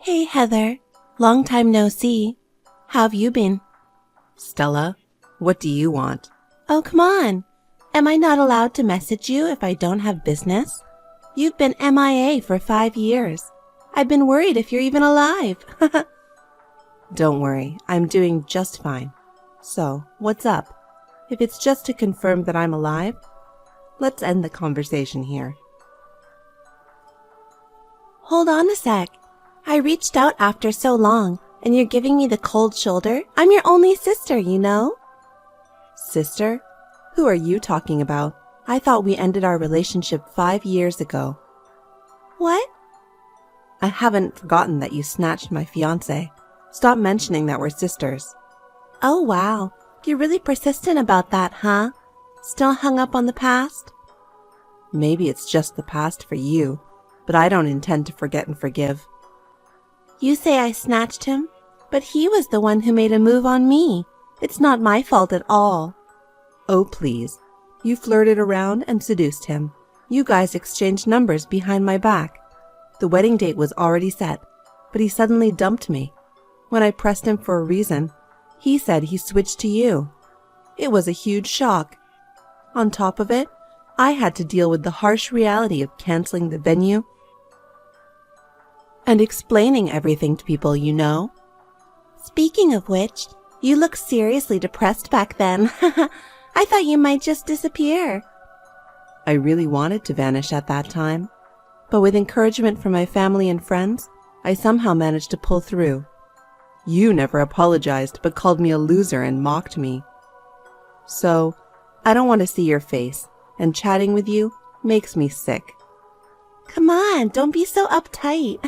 Hey, Heather. Long time no see. How have you been? Stella, what do you want? Oh, come on. Am I not allowed to message you if I don't have business? You've been MIA for 5 years. I've been worried if you're even alive. Don't worry, I'm doing just fine. So, what's up? If it's just to confirm that I'm alive, let's end the conversation here. Hold on a sec. I reached out after so long, and you're giving me the cold shoulder? I'm your only sister, you know? Sister? Who are you talking about? I thought we ended our relationship 5 years ago. What? I haven't forgotten that you snatched my fiancé. Stop mentioning that we're sisters. Oh, wow. You're really persistent about that, huh? Still hung up on the past? Maybe it's just the past for you, but I don't intend to forget and forgive. You say I snatched him, but he was the one who made a move on me. It's not my fault at all. Oh, please. You flirted around and seduced him. You guys exchanged numbers behind my back. The wedding date was already set, but he suddenly dumped me. When I pressed him for a reason, he said he switched to you. It was a huge shock. On top of it, I had to deal with the harsh reality of canceling the venue and explaining everything to people you know. Speaking of which, you looked seriously depressed back then. I thought you might just disappear. I really wanted to vanish at that time, but with encouragement from my family and friends, I somehow managed to pull through. You never apologized, but called me a loser and mocked me. So, I don't want to see your face, and chatting with you makes me sick. Come on, don't be so uptight.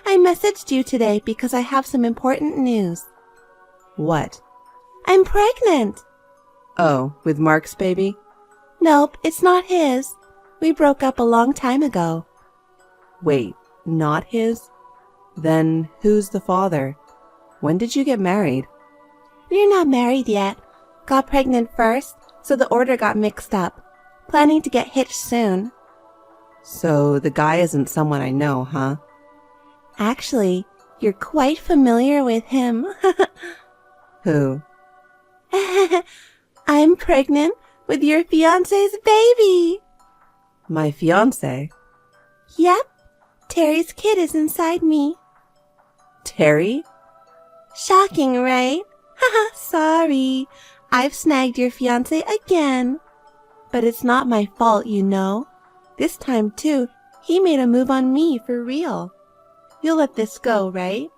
I messaged you today because I have some important news. What? I'm pregnant. Oh, with Mark's baby? Nope, it's not his. We broke up a long time ago. Wait, not his? Then who's the father? When did you get married? We're not married yet. Got pregnant first, so the order got mixed up. Planning to get hitched soon. So the guy isn't someone I know, huh? Actually, you're quite familiar with him. Who? I'm pregnant with your fiancé's baby. My fiancé? Yep. Terry's kid is inside me. Terry? Shocking, right? Haha, sorry. I've snagged your fiancé again. But it's not my fault, you know. This time, too, he made a move on me for real. You'll let this go, right?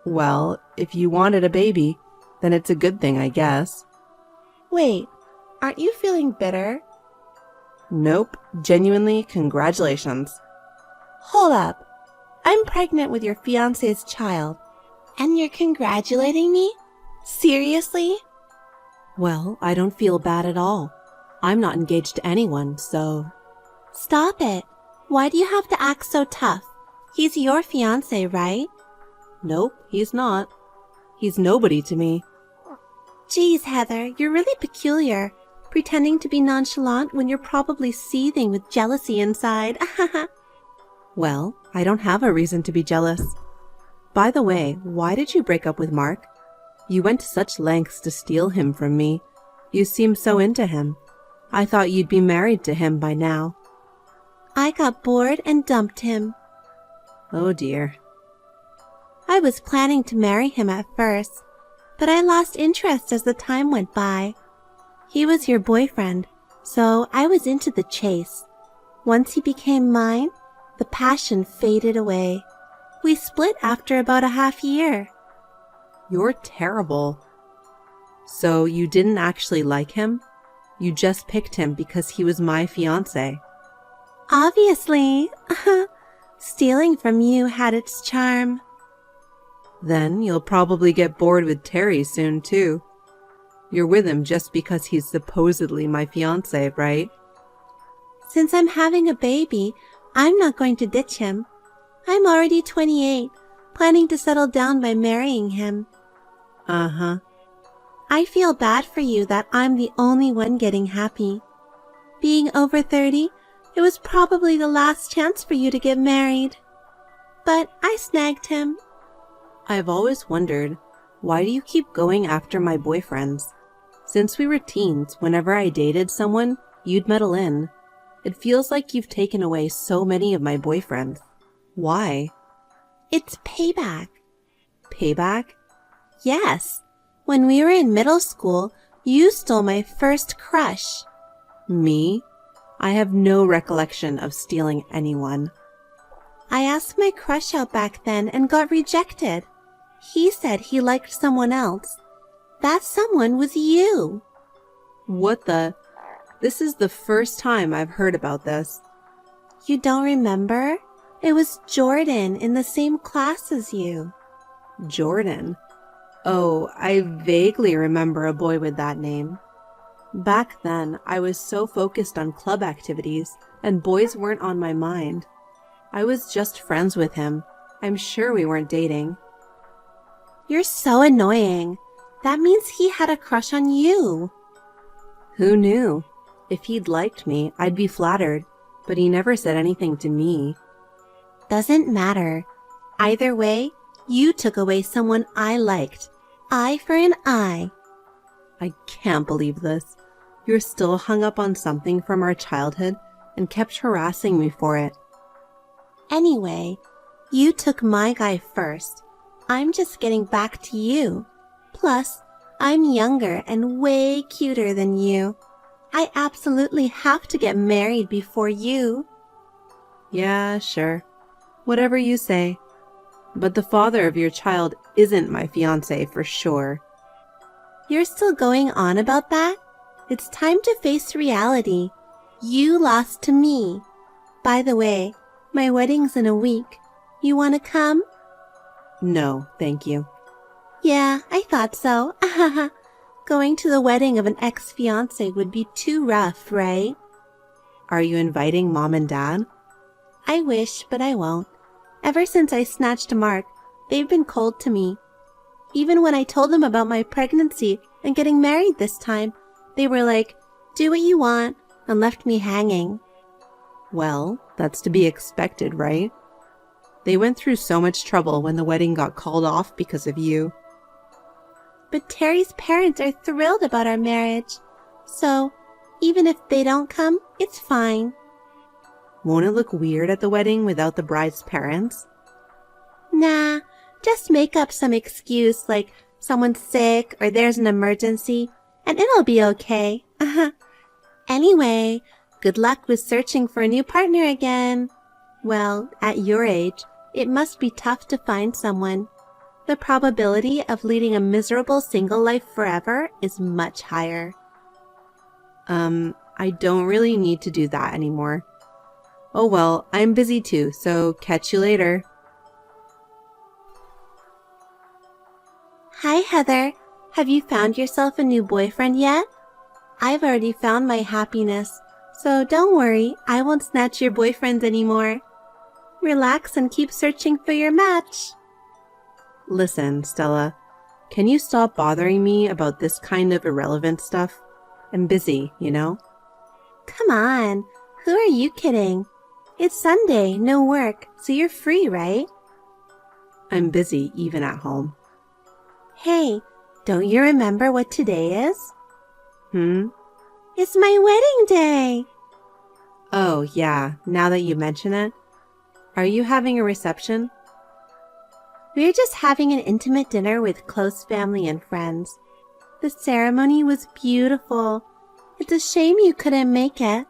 Well, if you wanted a baby, then it's a good thing, I guess. Wait, aren't you feeling bitter? Nope. Genuinely, congratulations. Hold up. I'm pregnant with your fiancé's child. And you're congratulating me? Seriously? Well, I don't feel bad at all. I'm not engaged to anyone, so... Stop it. Why do you have to act so tough? He's your fiancé, right? Nope, he's not. He's nobody to me. Geez, Heather, you're really peculiar. Pretending to be nonchalant when you're probably seething with jealousy inside. Well, I don't have a reason to be jealous. By the way, why did you break up with Mark? You went to such lengths to steal him from me. You seem so into him. I thought you'd be married to him by now. I got bored and dumped him. Oh dear. I was planning to marry him at first, but I lost interest as the time went by. He was your boyfriend, so I was into the chase. Once he became mine, the passion faded away. We split after about a half year. You're terrible. So you didn't actually like him? You just picked him because he was my fiancé. Obviously. Stealing from you had its charm. Then you'll probably get bored with Terry soon, too. You're with him just because he's supposedly my fiancé, right? Since I'm having a baby, I'm not going to ditch him. I'm already 28, planning to settle down by marrying him. Uh-huh. I feel bad for you that I'm the only one getting happy. Being over 30, it was probably the last chance for you to get married. But I I snagged him. I've always wondered, why do you keep going after my boyfriends? Since we were teens, whenever I dated someone, you'd meddle in. It feels like you've taken away so many of my boyfriends. Why? It's payback. Payback? Yes. When we were in middle school, you stole my first crush. Me? I have no recollection of stealing anyone. I asked my crush out back then and got rejected. He said he liked someone else. That someone was you. What the? This is the first time I've heard about this. You don't remember? It was Jordan in the same class as you. Jordan? Oh, I vaguely remember a boy with that name. Back then, I was so focused on club activities, and boys weren't on my mind. I was just friends with him. I'm sure we weren't dating. You're so annoying. That means he had a crush on you. Who knew? If he'd liked me, I'd be flattered, but he never said anything to me. Doesn't matter. Either way, you took away someone I liked. Eye for an eye. I can't believe this. You're still hung up on something from our childhood and kept harassing me for it. Anyway, you took my guy first. I'm just getting back to you. Plus, I'm younger and way cuter than you. I absolutely have to get married before you. Yeah, sure. Whatever you say. But the father of your child isn't my fiancé for sure. You're still going on about that? It's time to face reality. You lost to me. By the way, my wedding's in a week. You want to come? No, thank you. Yeah, I thought so. Going to the wedding of an ex-fiancé would be too rough, right? Are you inviting Mom and Dad? I wish, but I won't. Ever since I snatched Mark, they've been cold to me. Even when I told them about my pregnancy and getting married this time, they were like, do what you want, and left me hanging. Well, that's to be expected, right? They went through so much trouble when the wedding got called off because of you. But Terry's parents are thrilled about our marriage. So, even if they don't come, it's fine. Won't it look weird at the wedding without the bride's parents? Nah, just make up some excuse like someone's sick or there's an emergency, and it'll be okay. Anyway, good luck with searching for a new partner again. Well, at your age, it must be tough to find someone. The probability of leading a miserable single life forever is much higher. I don't really need to do that anymore. Oh well, I'm busy too, so catch you later. Hi, Heather. Have you found yourself a new boyfriend yet? I've already found my happiness, so don't worry, I won't snatch your boyfriends anymore. Relax and keep searching for your match. Listen, Stella, can you stop bothering me about this kind of irrelevant stuff? I'm busy, you know? Come on, who are you kidding? It's Sunday, no work, so you're free, right? I'm busy even at home. Hey, don't you remember what today is? It's my wedding day. Oh, yeah, now that you mention it. Are you having a reception? We're just having an intimate dinner with close family and friends. The ceremony was beautiful. It's a shame you couldn't make it.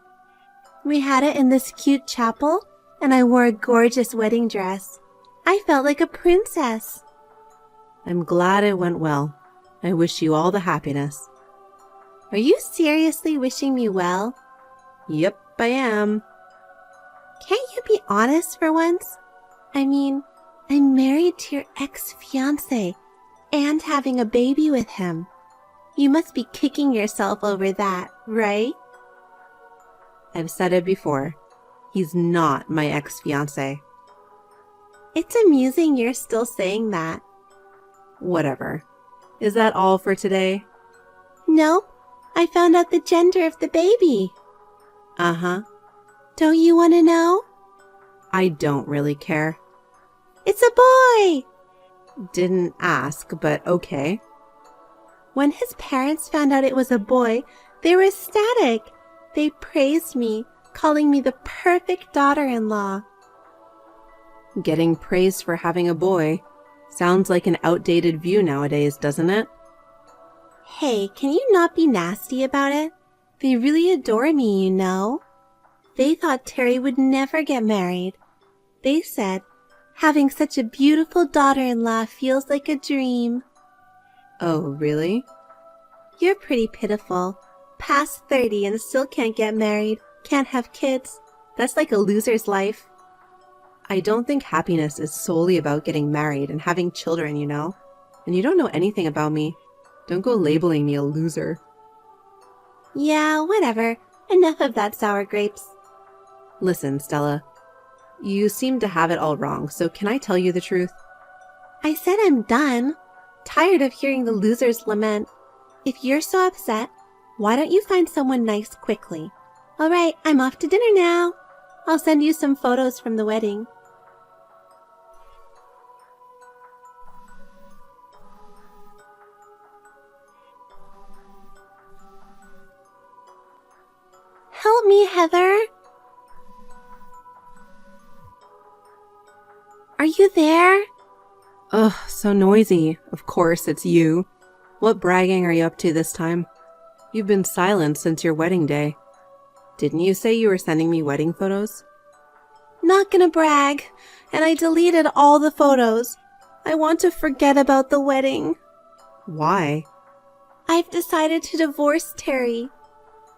We had it in this cute chapel, and I wore a gorgeous wedding dress. I felt like a princess. I'm glad it went well. I wish you all the happiness. Are you seriously wishing me well? Yep, I am. Can't you be honest for once? I mean, I'm married to your ex-fiancé and having a baby with him. You must be kicking yourself over that, right? I've said it before. He's not my ex-fiancé. It's amusing you're still saying that. Whatever. Is that all for today? No, I found out the gender of the baby. Uh-huh. Don't you want to know? I don't really care. It's a boy! Didn't ask, but okay. When his parents found out it was a boy, they were ecstatic. They praised me, calling me the perfect daughter-in-law. Getting praised for having a boy sounds like an outdated view nowadays, doesn't it? Hey, can you not be nasty about it? They really adore me, you know. They thought Terry would never get married. They said, having such a beautiful daughter-in-law feels like a dream. Oh, really? You're pretty pitiful. Past 30 and still can't get married, can't have kids. That's like a loser's life. I don't think happiness is solely about getting married and having children, you know? And you don't know anything about me. Don't go labeling me a loser. Yeah, whatever. Enough of that sour grapes. Listen, Stella. You seem to have it all wrong, so can I tell you the truth? I said I'm done. Tired of hearing the losers lament. If you're so upset, why don't you find someone nice quickly? All right, I'm off to dinner now. I'll send you some photos from the wedding. Help me, Heather. Are you there? Ugh, so noisy. Of course, it's you. What bragging are you up to this time? You've been silent since your wedding day. Didn't you say you were sending me wedding photos? Not gonna brag, and I deleted all the photos. I want to forget about the wedding. Why? I've decided to divorce Terry.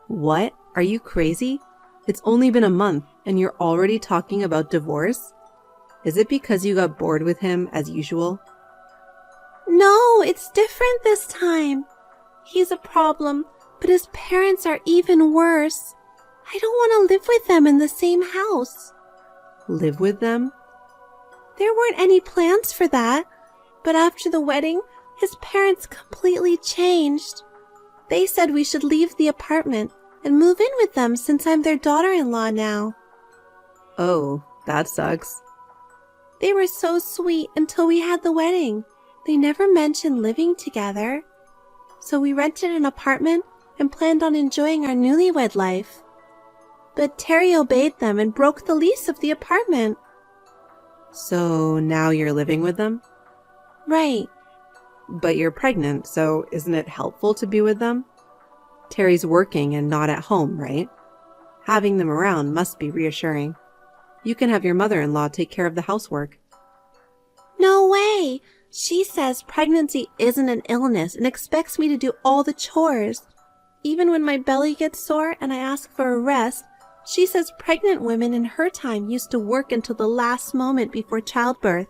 What? Are you crazy? It's only been a month, and you're already talking about divorce? Is it because you got bored with him as usual? No, it's different this time. He's a problem, but his parents are even worse. I don't want to live with them in the same house. Live with them? There weren't any plans for that, but after the wedding, his parents completely changed. They said we should leave the apartment and move in with them since I'm their daughter-in-law now. Oh, that sucks. They were so sweet until we had the wedding. They never mentioned living together. So we rented an apartment and planned on enjoying our newlywed life. But Terry obeyed them and broke the lease of the apartment. So now you're living with them? Right. But you're pregnant, so isn't it helpful to be with them? Terry's working and not at home, right? Having them around must be reassuring. You can have your mother-in-law take care of the housework. No way! She says pregnancy isn't an illness and expects me to do all the chores. Even when my belly gets sore and I ask for a rest, she says pregnant women in her time used to work until the last moment before childbirth.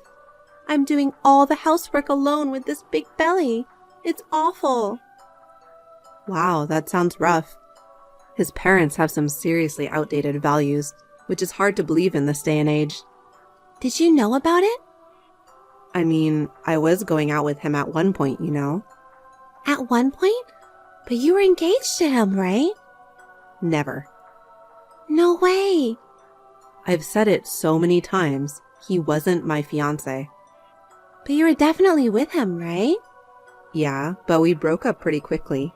I'm doing all the housework alone with this big belly. It's awful. Wow, that sounds rough. His parents have some seriously outdated values, which is hard to believe in this day and age. Did you know about it? I mean, I was going out with him at one point, you know? At one point? But you were engaged to him, right? Never. No way. I've said it so many times. He wasn't my fiancé. But you were definitely with him, right? Yeah, but we broke up pretty quickly.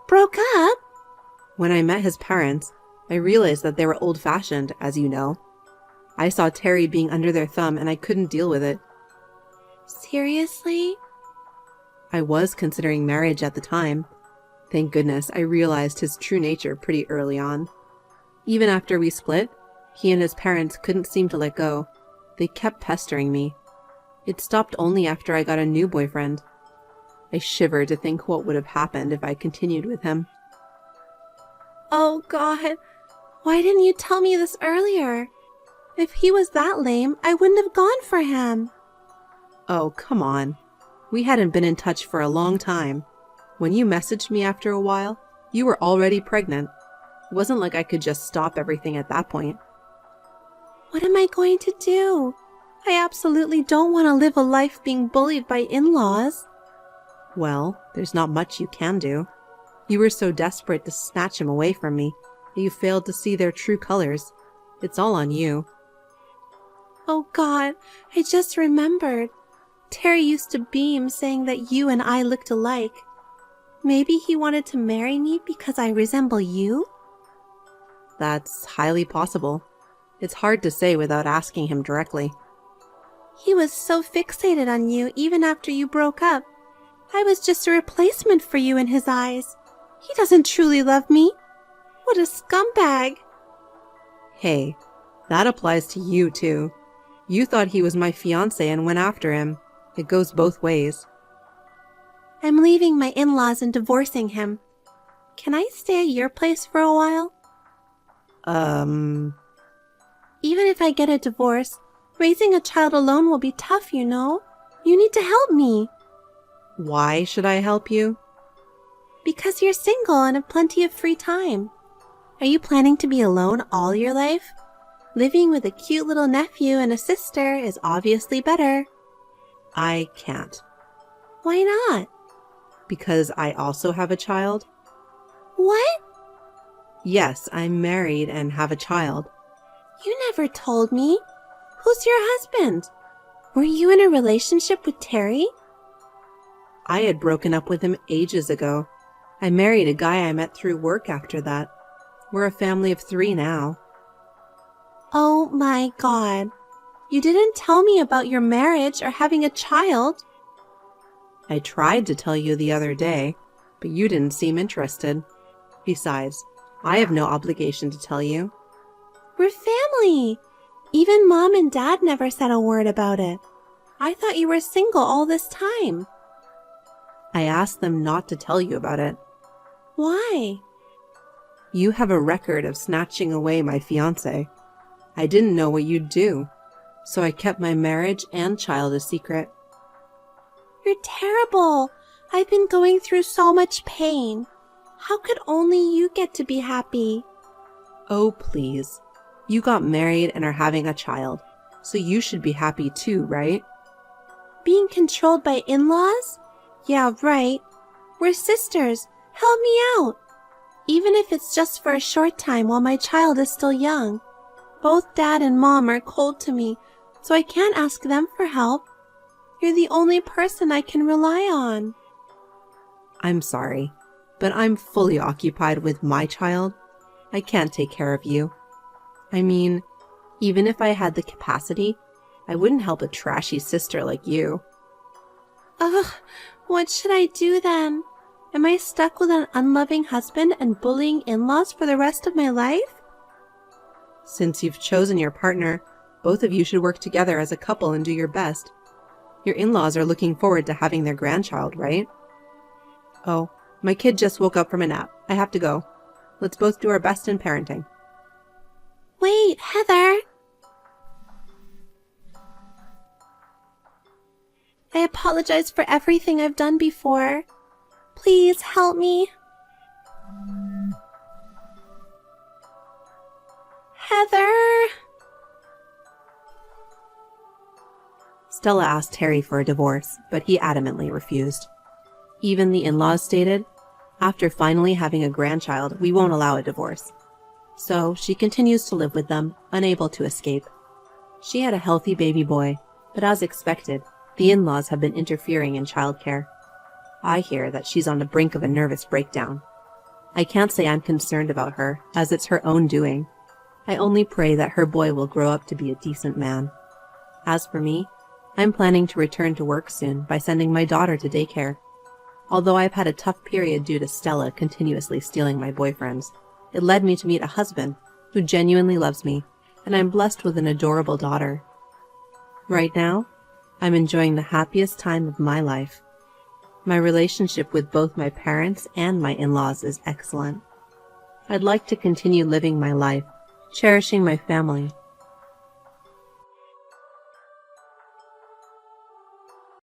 Broke up? When I met his parents, I realized that they were old-fashioned, as you know. I saw Terry being under their thumb and I couldn't deal with it. Seriously? I was considering marriage at the time. Thank goodness I realized his true nature pretty early on. Even after we split, he and his parents couldn't seem to let go. They kept pestering me. It stopped only after I got a new boyfriend. I shiver to think what would have happened if I continued with him. Oh God, why didn't you tell me this earlier? If he was that lame, I wouldn't have gone for him. Oh, come on. We hadn't been in touch for a long time. When you messaged me after a while, you were already pregnant. It wasn't like I could just stop everything at that point. What am I going to do? I absolutely don't want to live a life being bullied by in-laws. Well, there's not much you can do. You were so desperate to snatch him away from me that you failed to see their true colors. It's all on you. Oh God, I just remembered. Terry used to beam saying that you and I looked alike. Maybe he wanted to marry me because I resemble you? That's highly possible. It's hard to say without asking him directly. He was so fixated on you even after you broke up. I was just a replacement for you in his eyes. He doesn't truly love me. What a scumbag. Hey, that applies to you too. You thought he was my fiancé and went after him. It goes both ways. I'm leaving my in-laws and divorcing him. Can I stay at your place for a while? Even if I get a divorce, raising a child alone will be tough, you know. You need to help me. Why should I help you? Because you're single and have plenty of free time. Are you planning to be alone all your life? Living with a cute little nephew and a sister is obviously better. I can't. Why not? Because I also have a child. What? Yes, I'm married and have a child. You never told me. Who's your husband? Were you in a relationship with Terry? I had broken up with him ages ago. I married a guy I met through work after that. We're a family of 3 now. Oh my God. You didn't tell me about your marriage or having a child. I tried to tell you the other day, but you didn't seem interested. Besides, I have no obligation to tell you. We're family. Even Mom and Dad never said a word about it. I thought you were single all this time. I asked them not to tell you about it. Why? You have a record of snatching away my fiancé. I didn't know what you'd do, so I kept my marriage and child a secret. You're terrible. I've been going through so much pain. How could only you get to be happy? Oh, please. You got married and are having a child, so you should be happy too, right? Being controlled by in-laws? Yeah, right. We're sisters. Help me out. Even if it's just for a short time while my child is still young. Both Dad and Mom are cold to me, so I can't ask them for help. You're the only person I can rely on. I'm sorry, but I'm fully occupied with my child. I can't take care of you. I mean, even if I had the capacity, I wouldn't help a trashy sister like you. Ugh, what should I do then? Am I stuck with an unloving husband and bullying in-laws for the rest of my life? Since you've chosen your partner, both of you should work together as a couple and do your best. Your in-laws are looking forward to having their grandchild, right? Oh, my kid just woke up from a nap. I have to go. Let's both do our best in parenting. Wait, Heather! I apologize for everything I've done before. Please help me. Heather! Stella asked Terry for a divorce, but he adamantly refused. Even the in-laws stated, after finally having a grandchild, we won't allow a divorce. So she continues to live with them, unable to escape. She had a healthy baby boy, but as expected, the in-laws have been interfering in childcare. I hear that she's on the brink of a nervous breakdown. I can't say I'm concerned about her, as it's her own doing. I only pray that her boy will grow up to be a decent man. As for me, I'm planning to return to work soon by sending my daughter to daycare. Although I've had a tough period due to Stella continuously stealing my boyfriends, it led me to meet a husband who genuinely loves me, and I'm blessed with an adorable daughter. Right now, I'm enjoying the happiest time of my life. My relationship with both my parents and my in-laws is excellent. I'd like to continue living my life, cherishing my family,